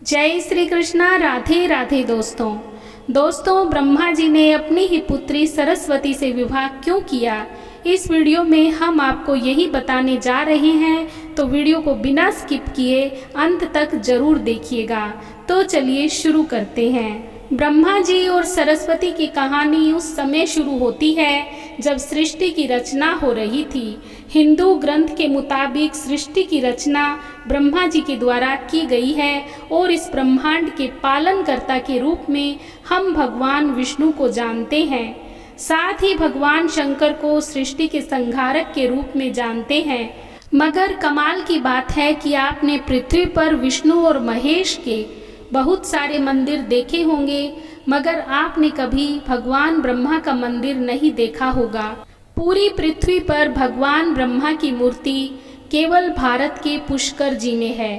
जय श्री कृष्णा। राधे राधे दोस्तों ब्रह्मा जी ने अपनी ही पुत्री सरस्वती से विवाह क्यों किया, इस वीडियो में हम आपको यही बताने जा रहे हैं। तो वीडियो को बिना स्किप किए अंत तक जरूर देखिएगा। तो चलिए शुरू करते हैं। ब्रह्मा जी और सरस्वती की कहानी उस समय शुरू होती है जब सृष्टि की रचना हो रही थी। हिंदू ग्रंथ के मुताबिक सृष्टि की रचना ब्रह्मा जी के द्वारा की गई है और इस ब्रह्मांड के पालनकर्ता के रूप में हम भगवान विष्णु को जानते हैं। साथ ही भगवान शंकर को सृष्टि के संहारक के रूप में जानते हैं। मगर कमाल की बात है कि आपने पृथ्वी पर विष्णु और महेश के बहुत सारे मंदिर देखे होंगे, मगर आपने कभी भगवान ब्रह्मा का मंदिर नहीं देखा होगा। पूरी पृथ्वी पर भगवान ब्रह्मा की मूर्ति केवल भारत के पुष्कर जी में है।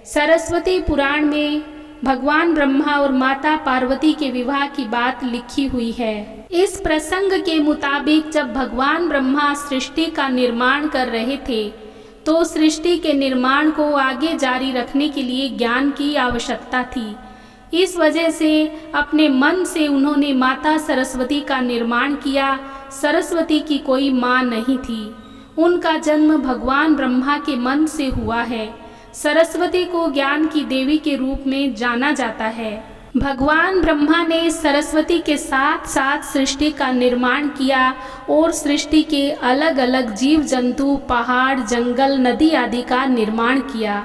सरस्वती पुराण में भगवान ब्रह्मा और माता पार्वती के विवाह की बात लिखी हुई है। इस प्रसंग के मुताबिक जब भगवान ब्रह्मा सृष्टि का निर्माण कर रहे थे तो सृष्टि के निर्माण को आगे जारी रखने के लिए ज्ञान की आवश्यकता थी। इस वजह से अपने मन से उन्होंने माता सरस्वती का निर्माण किया। सरस्वती की कोई माँ नहीं थी, उनका जन्म भगवान ब्रह्मा के मन से हुआ है। सरस्वती को ज्ञान की देवी के रूप में जाना जाता है। भगवान ब्रह्मा ने सरस्वती के साथ साथ सृष्टि का निर्माण किया और सृष्टि के अलग अलग जीव जंतु, पहाड़, जंगल, नदी आदि का निर्माण किया।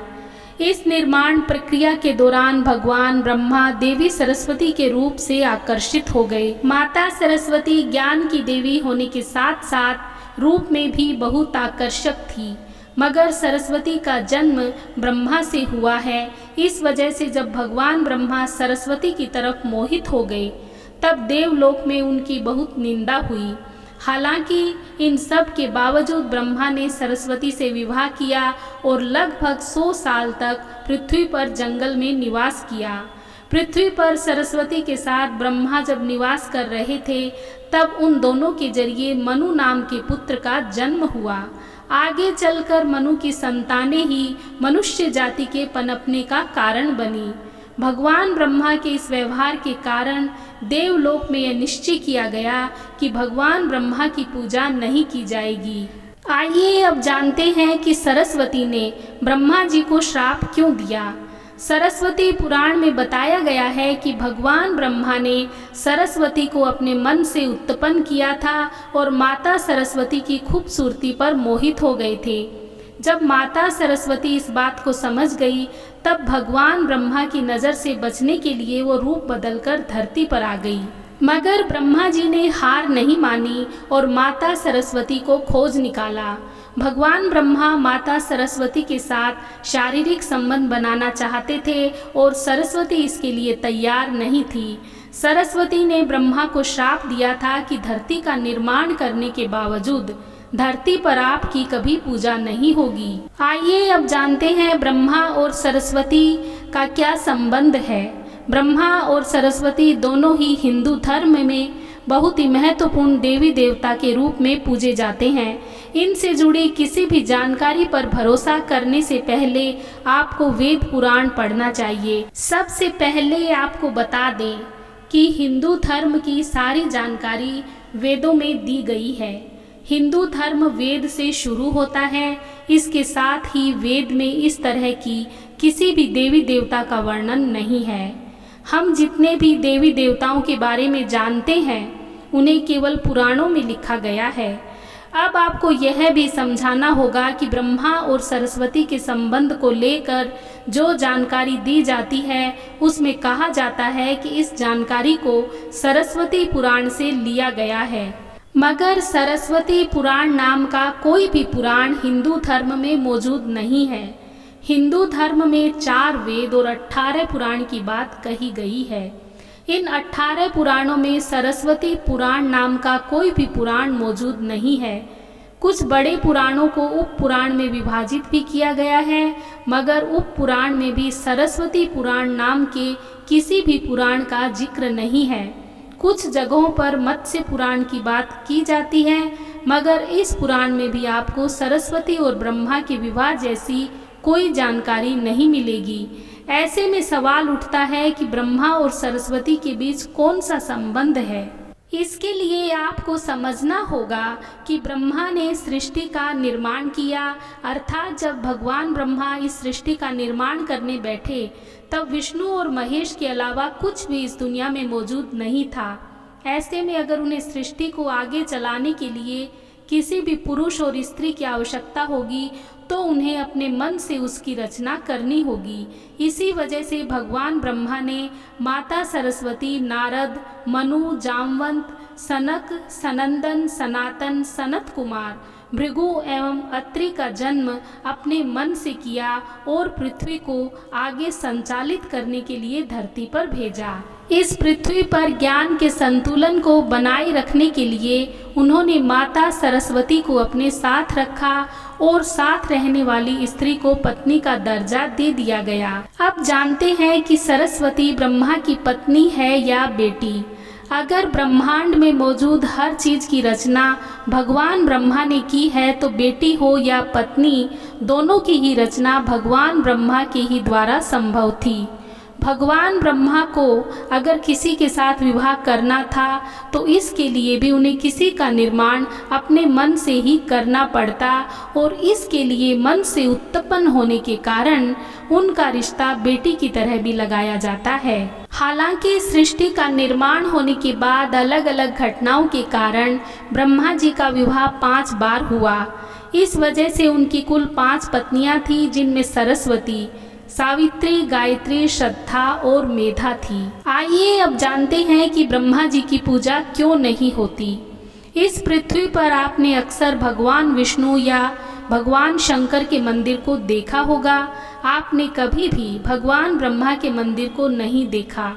इस निर्माण प्रक्रिया के दौरान भगवान ब्रह्मा देवी सरस्वती के रूप से आकर्षित हो गए। माता सरस्वती ज्ञान की देवी होने के साथ साथ रूप में भी बहुत आकर्षक थी, मगर सरस्वती का जन्म ब्रह्मा से हुआ है। इस वजह से जब भगवान ब्रह्मा सरस्वती की तरफ मोहित हो गए तब देवलोक में उनकी बहुत निंदा हुई। हालांकि इन सब के बावजूद ब्रह्मा ने सरस्वती से विवाह किया और लगभग 100 साल तक पृथ्वी पर जंगल में निवास किया। पृथ्वी पर सरस्वती के साथ ब्रह्मा जब निवास कर रहे थे तब उन दोनों के जरिए मनु नाम के पुत्र का जन्म हुआ। आगे चलकर मनु की संतानें ही मनुष्य जाति के पनपने का कारण बनी। भगवान ब्रह्मा के इस व्यवहार के कारण देवलोक में यह निश्चय किया गया कि भगवान ब्रह्मा की पूजा नहीं की जाएगी। आइए अब जानते हैं कि सरस्वती ने ब्रह्मा जी को श्राप क्यों दिया। सरस्वती पुराण में बताया गया है कि भगवान ब्रह्मा ने सरस्वती को अपने मन से उत्पन्न किया था और माता सरस्वती की खूबसूरती पर मोहित हो गए थे। जब माता सरस्वती इस बात को समझ गई तब भगवान ब्रह्मा की नज़र से बचने के लिए वो रूप बदलकर धरती पर आ गई। मगर ब्रह्मा जी ने हार नहीं मानी और माता सरस्वती को खोज निकाला। भगवान ब्रह्मा माता सरस्वती के साथ शारीरिक संबंध बनाना चाहते थे और सरस्वती इसके लिए तैयार नहीं थी। सरस्वती ने ब्रह्मा को श्राप दिया था कि धरती का निर्माण करने के बावजूद धरती पर आपकी कभी पूजा नहीं होगी। आइए अब जानते हैं ब्रह्मा और सरस्वती का क्या संबंध है। ब्रह्मा और सरस्वती दोनों ही हिंदू धर्म में बहुत ही महत्वपूर्ण देवी देवता के रूप में पूजे जाते हैं। इनसे जुड़ी किसी भी जानकारी पर भरोसा करने से पहले आपको वेद पुराण पढ़ना चाहिए। सबसे पहले आपको बता दें कि हिंदू धर्म की सारी जानकारी वेदों में दी गई है। हिंदू धर्म वेद से शुरू होता है। इसके साथ ही वेद में इस तरह की किसी भी देवी देवता का वर्णन नहीं है। हम जितने भी देवी देवताओं के बारे में जानते हैं उन्हें केवल पुराणों में लिखा गया है। अब आपको यह भी समझाना होगा कि ब्रह्मा और सरस्वती के संबंध को लेकर जो जानकारी दी जाती है उसमें कहा जाता है कि इस जानकारी को सरस्वती पुराण से लिया गया है। मगर सरस्वती पुराण नाम का कोई भी पुराण हिंदू धर्म में मौजूद नहीं है। हिंदू धर्म में 4 वेद और 18 पुराण की बात कही गई है। इन 18 पुराणों में सरस्वती पुराण नाम का कोई भी पुराण मौजूद नहीं है। कुछ बड़े पुराणों को उप पुराण में विभाजित भी किया गया है, मगर उप पुराण में भी सरस्वती पुराण नाम के किसी भी पुराण का जिक्र नहीं है। कुछ जगहों पर मत्स्य पुराण की बात की जाती है, मगर इस पुराण में भी आपको सरस्वती और ब्रह्मा के विवाह जैसी कोई जानकारी नहीं मिलेगी। ऐसे में सवाल उठता है कि ब्रह्मा और सरस्वती के बीच कौन सा संबंध है। इसके लिए आपको समझना होगा कि ब्रह्मा ने सृष्टि का निर्माण किया, अर्थात जब भगवान ब्रह्मा इस सृष्टि का निर्माण करने बैठे तब विष्णु और महेश के अलावा कुछ भी इस दुनिया में मौजूद नहीं था। ऐसे में अगर उन्हें सृष्टि को आगे चलाने के लिए किसी भी पुरुष और स्त्री की आवश्यकता होगी तो उन्हें अपने मन से उसकी रचना करनी होगी। इसी वजह से भगवान ब्रह्मा ने माता सरस्वती, नारद, मनु, जामवंत, सनक, सनंदन, सनातन, सनत कुमार, भृगु एवं अत्रि का जन्म अपने मन से किया और पृथ्वी को आगे संचालित करने के लिए धरती पर भेजा। इस पृथ्वी पर ज्ञान के संतुलन को बनाए रखने के लिए उन्होंने माता सरस्वती को अपने साथ रखा और साथ रहने वाली स्त्री को पत्नी का दर्जा दे दिया गया। अब जानते हैं कि सरस्वती ब्रह्मा की पत्नी है या बेटी। अगर ब्रह्मांड में मौजूद हर चीज की रचना भगवान ब्रह्मा ने की है तो बेटी हो या पत्नी, दोनों की ही रचना भगवान ब्रह्मा के ही द्वारा संभव थी। भगवान ब्रह्मा को अगर किसी के साथ विवाह करना था तो इसके लिए भी उन्हें किसी का निर्माण अपने मन से ही करना पड़ता और इसके लिए मन से उत्पन्न होने के कारण उनका रिश्ता बेटी की तरह भी लगाया जाता है। हालांकि सृष्टि का निर्माण होने के बाद अलग अलग घटनाओं के कारण ब्रह्मा जी का विवाह 5 बार हुआ। इस वजह से उनकी कुल 5 पत्नियां थी, जिनमें सरस्वती, सावित्री, गायत्री, श्रद्धा और मेधा थी। आइए अब जानते हैं कि ब्रह्मा जी की पूजा क्यों नहीं होती। इस पृथ्वी पर आपने अक्सर भगवान विष्णु या भगवान शंकर के मंदिर को देखा होगा। आपने कभी भी भगवान ब्रह्मा के मंदिर को नहीं देखा।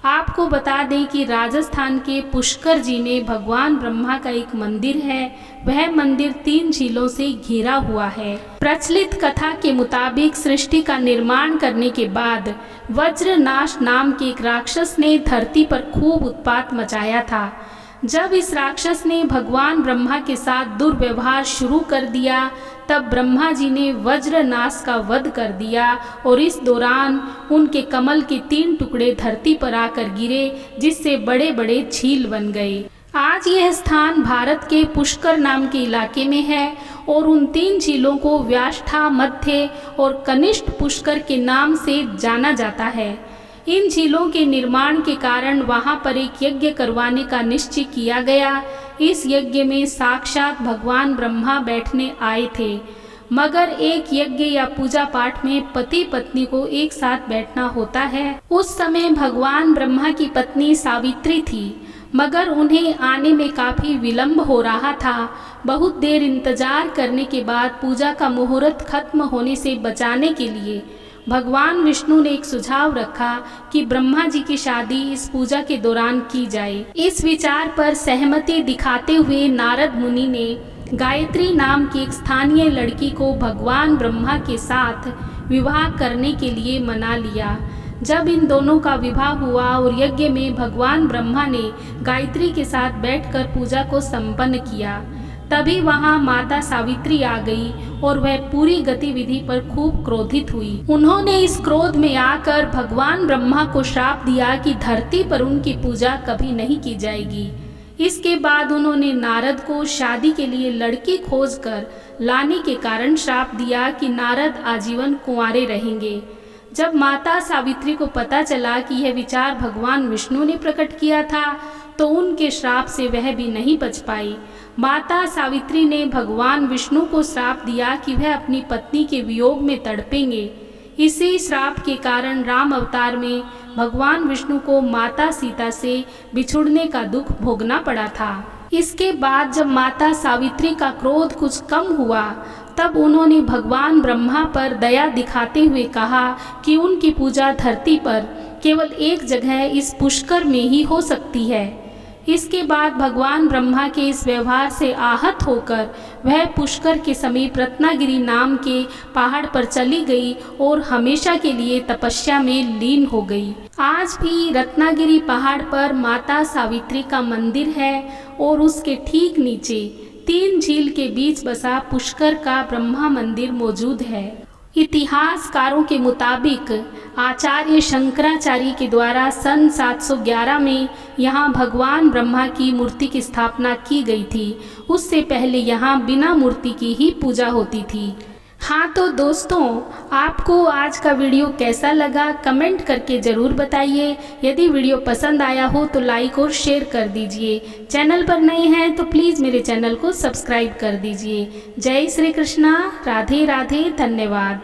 आपको बता दें कि राजस्थान के पुष्कर जी में भगवान ब्रह्मा का एक मंदिर है। वह मंदिर 3 झीलों से घिरा हुआ है। प्रचलित कथा के मुताबिक सृष्टि का निर्माण करने के बाद वज्रनाश नाम के एक राक्षस ने धरती पर खूब उत्पात मचाया था। जब इस राक्षस ने भगवान ब्रह्मा के साथ दुर्व्यवहार शुरू कर दिया तब ब्रह्मा जी ने वज्रनाश का वध कर दिया और इस दौरान उनके कमल के 3 टुकड़े धरती पर आकर गिरे, जिससे बड़े बड़े झील बन गए। आज यह स्थान भारत के पुष्कर नाम के इलाके में है और उन 3 झीलों को व्याष्ठा, मध्य और कनिष्ठ पुष्कर के नाम से जाना जाता है। इन झीलों के निर्माण के कारण वहां पर एक यज्ञ करवाने का निश्चय किया गया। इस यज्ञ में साक्षात भगवान ब्रह्मा बैठने आए थे, मगर एक यज्ञ या पूजा पाठ में पति पत्नी को एक साथ बैठना होता है। उस समय भगवान ब्रह्मा की पत्नी सावित्री थी, मगर उन्हें आने में काफी विलंब हो रहा था। बहुत देर इंतजार करने के बाद पूजा का मुहूर्त खत्म होने से बचाने के लिए भगवान विष्णु ने एक सुझाव रखा कि ब्रह्मा जी की शादी इस पूजा के दौरान की जाए। इस विचार पर सहमति दिखाते हुए नारद मुनि ने गायत्री नाम की एक स्थानीय लड़की को भगवान ब्रह्मा के साथ विवाह करने के लिए मना लिया। जब इन दोनों का विवाह हुआ और यज्ञ में भगवान ब्रह्मा ने गायत्री के साथ बैठकर पूजा को संपन्न किया, तभी वहां माता सावित्री आ गई और वह पूरी गतिविधि पर खूब क्रोधित हुई। उन्होंने इस क्रोध में आकर भगवान ब्रह्मा को श्राप दिया कि धरती पर उनकी पूजा कभी नहीं की जाएगी। इसके बाद उन्होंने नारद को शादी के लिए लड़की खोजकर लाने के कारण श्राप दिया कि नारद आजीवन कुंवारे रहेंगे। जब माता सावित्री को पता चला कि यह विचार भगवान विष्णु ने प्रकट किया था तो उनके श्राप से वह भी नहीं बच पाई। माता सावित्री ने भगवान विष्णु को श्राप दिया कि वह अपनी पत्नी के वियोग में तड़पेंगे। इसी श्राप के कारण राम अवतार में भगवान विष्णु को माता सीता से बिछुड़ने का दुख भोगना पड़ा था। इसके बाद जब माता सावित्री का क्रोध कुछ कम हुआ तब उन्होंने भगवान ब्रह्मा पर दया दिखाते हुए कहा कि उनकी पूजा धरती पर केवल एक जगह इस पुष्कर में ही हो सकती है। इसके बाद भगवान ब्रह्मा के इस व्यवहार से आहत होकर वह पुष्कर के समीप रत्नागिरी नाम के पहाड़ पर चली गई और हमेशा के लिए तपस्या में लीन हो गई। आज भी रत्नागिरी पहाड़ पर माता सावित्री का मंदिर है और उसके ठीक नीचे 3 झील के बीच बसा पुष्कर का ब्रह्मा मंदिर मौजूद है। इतिहासकारों के मुताबिक आचार्य शंकराचार्य के द्वारा सन 711 में यहाँ भगवान ब्रह्मा की मूर्ति की स्थापना की गई थी। उससे पहले यहाँ बिना मूर्ति की ही पूजा होती थी। हाँ तो दोस्तों, आपको आज का वीडियो कैसा लगा कमेंट करके ज़रूर बताइए। यदि वीडियो पसंद आया हो तो लाइक और शेयर कर दीजिए। चैनल पर नए हैं तो प्लीज़ मेरे चैनल को सब्सक्राइब कर दीजिए। जय श्री कृष्णा, राधे राधे, धन्यवाद।